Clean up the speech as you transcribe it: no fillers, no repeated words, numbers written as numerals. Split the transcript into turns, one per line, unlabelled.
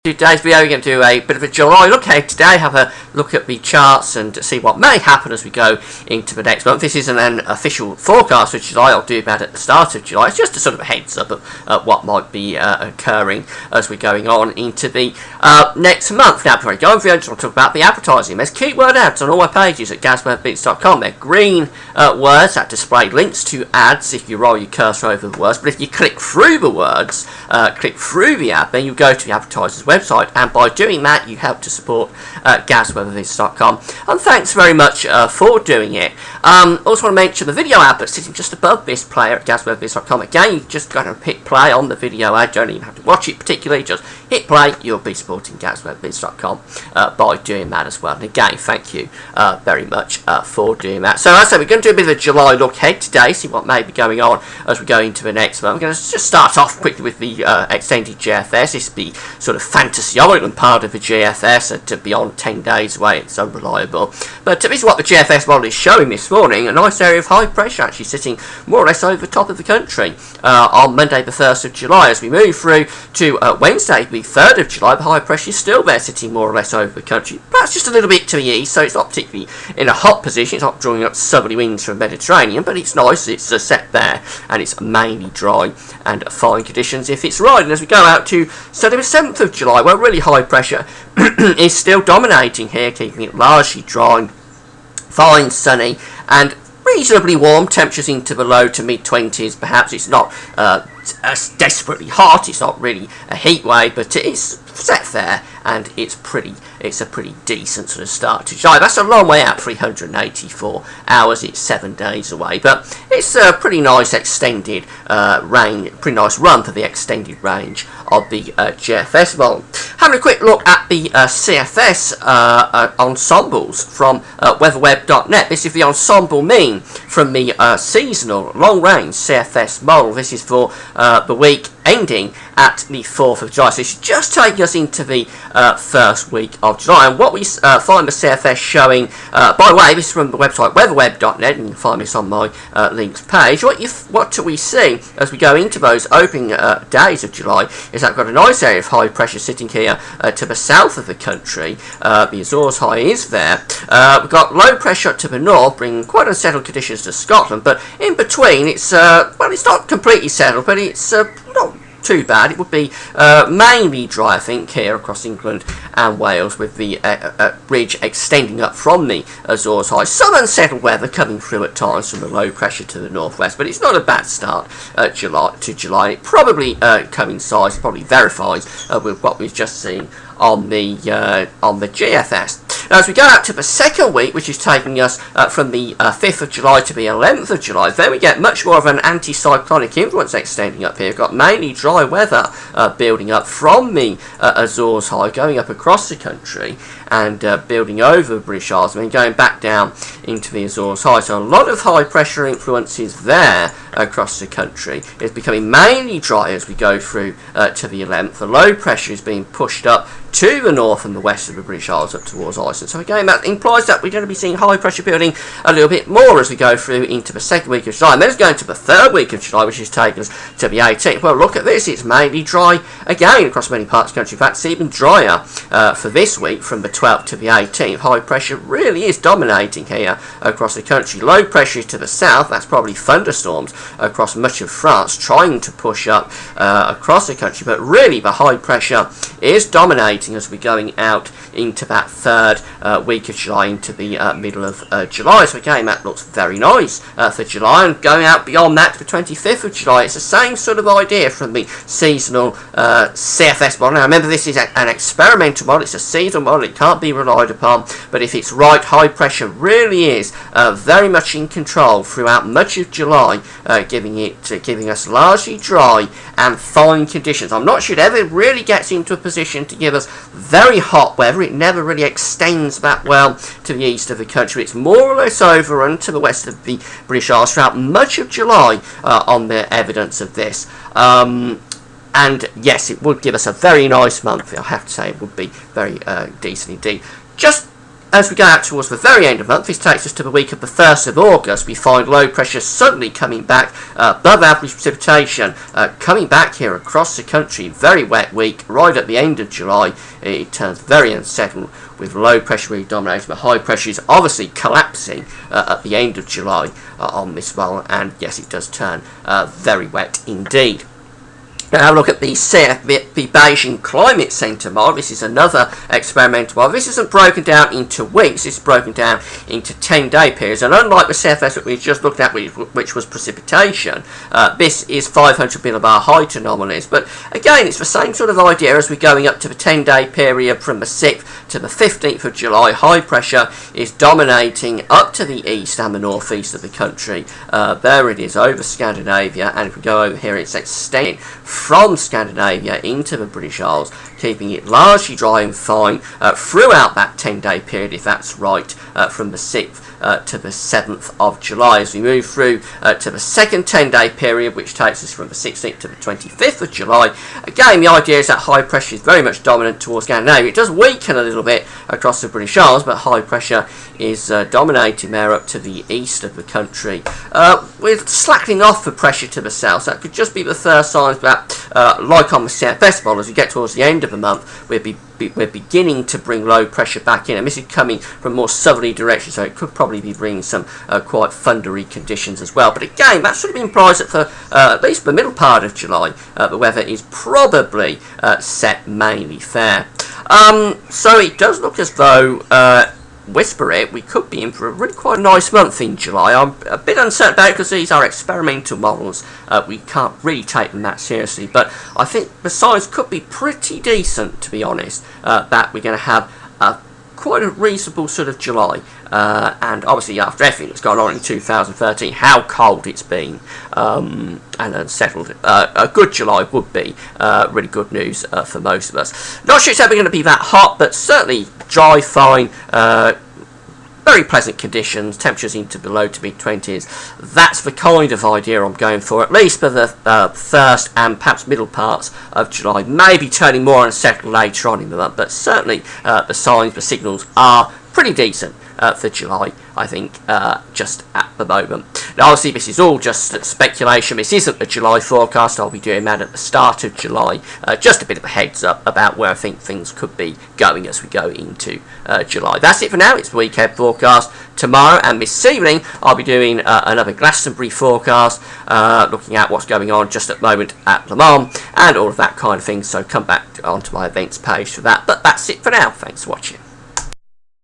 Today's video, we're going to do a bit of a July look ahead today, have a look at the charts and see what may happen as we go into the next month. This isn't an official forecast for July. I'll do that at the start of July. It's just a sort of a heads up of what might be occurring as we're going on into the next month. Now, before I go on, I just want to talk about the advertising. There's keyword ads on all my pages at GazWebBits.com. They're green words that display links to ads if you roll your cursor over the words, but if you click through the words, click through the ad, then you go to the advertiser's website, and by doing that you help to support GazWebBits.com, and thanks very much for doing it. Also want to mention the video ad that's sitting just above this player at GazWebBits.com. Again, you just got to hit play on the video ad, don't even have to watch it particularly, just hit play, you'll be supporting GazWebBits.com by doing that as well. And again, thank you very much for doing that. So as I say, we're going to do a bit of a July look ahead today, see what may be going on as we go into the next month. I'm going to just start off quickly with the extended GFS. This is the sort of Fantasy Island part of the GFS, and beyond 10 days away, it's unreliable. But this is what the GFS model is showing this morning, a nice area of high pressure actually sitting more or less over the top of the country on Monday the 1st of July. As we move through to Wednesday the 3rd of July, the high pressure is still there sitting more or less over the country, perhaps just a little bit to the east, so it's not particularly in a hot position, it's not drawing up southerly winds from the Mediterranean, but it's nice, it's set there, and it's mainly dry and fine conditions if it's right. And as we go out to Saturday the 7th of July, well, really high pressure is still dominating here, keeping it largely dry, fine, sunny, and reasonably warm. Temperatures into the low to mid-20s. Perhaps it's not desperately hot, it's not really a heat wave, but it is set there, and it's a pretty decent sort of start to July. That's a long way out, 384 hours, it's 7 days away, but it's a pretty nice extended range, pretty nice run for the extended range of the GFS model. Having a quick look at the CFS ensembles from weatherweb.net. This is the ensemble mean from the seasonal long-range CFS model. This is for the week ending at the 4th of July. So it's just taking us into the first week of July. And what we find the CFS showing, by the way, this is from the website weatherweb.net, and you can find this on my links page. What do we see as we go into those opening days of July is that we've got a nice area of high pressure sitting here to the south of the country. The Azores high is there. We've got low pressure to the north, bringing quite unsettled conditions to Scotland, but in between it's, well, it's not completely settled, but it's not too bad. It would be mainly dry, I think, here across England and Wales, with the ridge extending up from the Azores high. Some unsettled weather coming through at times from the low pressure to the northwest, but it's not a bad start to July. It probably coincides, probably verifies with what we've just seen on the GFS. Now, as we go out to the second week, which is taking us from the 5th of July to the 11th of July, then we get much more of an anticyclonic influence extending up here. We've got mainly dry weather building up from the Azores high, going up across the country and building over the British Isles, and then going back down into the Azores high. So a lot of high pressure influences there across the country. It's becoming mainly dry as we go through to the 11th. The low pressure is being pushed up to the north and the west of the British Isles up towards Iceland. So again, that implies that we're going to be seeing high pressure building a little bit more as we go through into the second week of July. And then it's going to the third week of July, which is taking us to the 18th. Well, look at this, it's mainly dry again across many parts of the country. In fact, it's even drier for this week from the 12th to the 18th. High pressure really is dominating here across the country. Low pressure is to the south, that's probably thunderstorms across much of France trying to push up across the country, but really the high pressure is dominating as we're going out into that third week of July, into the middle of July. So again, that looks very nice for July, and going out beyond that to the 25th of July, it's the same sort of idea from the seasonal CFS model. Now remember, this is an experimental model, it's a seasonal model, it can't be relied upon, but if it's right, high pressure really is very much in control throughout much of July, giving us largely dry and fine conditions. I'm not sure it ever really gets into a position to give us very hot weather. It never really extends that well to the east of the country. It's more or less overrun to the west of the British Isles throughout much of July on the evidence of this. And yes, it would give us a very nice month. I have to say, it would be very decent indeed. Just as we go out towards the very end of the month, this takes us to the week of the 1st of August. We find low pressure suddenly coming back, above average precipitation coming back here across the country. Very wet week, right at the end of July. It turns very unsettled with low pressure really dominating. The high pressure is obviously collapsing at the end of July on this one, and yes, it does turn very wet indeed. Now have a look at the Beijing Climate Centre model. This is another experimental model. This isn't broken down into weeks, it's broken down into 10-day periods. And unlike the CFS that we just looked at, which was precipitation, this is 500 millibar height anomalies. But again, it's the same sort of idea as we're going up to the 10-day period from the 6th to the 15th of July. High pressure is dominating up to the east and the northeast of the country. There it is over Scandinavia, and if we go over here, it's extending from Scandinavia into the British Isles, keeping it largely dry and fine throughout that 10-day period, if that's right, from the 6th to the 7th of July. As we move through to the second 10-day period, which takes us from the 16th to the 25th of July, again, the idea is that high pressure is very much dominant towards Scandinavia. It does weaken a little bit across the British Isles, but high pressure is dominating there up to the east of the country. With slackening off the pressure to the south, so that could just be the first signs that, like on the CFS model, as we get towards the end of the month, we're beginning to bring low pressure back in, and this is coming from more southerly direction, so it could probably be bringing some quite thundery conditions as well. But again, that sort of implies that for at least the middle part of July, the weather is probably set mainly fair. So it does look as though whisper it, we could be in for a really quite nice month in July. I'm a bit uncertain about it because these are experimental models. We can't really take them that seriously, but I think the signs could be pretty decent, to be honest, that we're going to have quite a reasonable sort of July. And obviously after everything that's gone on in 2013, how cold it's been and unsettled, a good July would be really good news for most of us. Not sure it's ever going to be that hot, but certainly dry, fine, very pleasant conditions, temperatures into below to mid-20s. That's the kind of idea I'm going for, at least for the first and perhaps middle parts of July. Maybe turning more unsettled later on in the month, but certainly the signs, the signals are pretty decent for July, I think, just at the moment. Now, obviously, this is all just speculation. This isn't the July forecast. I'll be doing that at the start of July. Just a bit of a heads up about where I think things could be going as we go into July. That's it for now. It's the weekend forecast. Tomorrow and this evening, I'll be doing another Glastonbury forecast, looking at what's going on just at the moment at Le Mans and all of that kind of thing. So come back onto my events page for that. But that's it for now. Thanks for watching.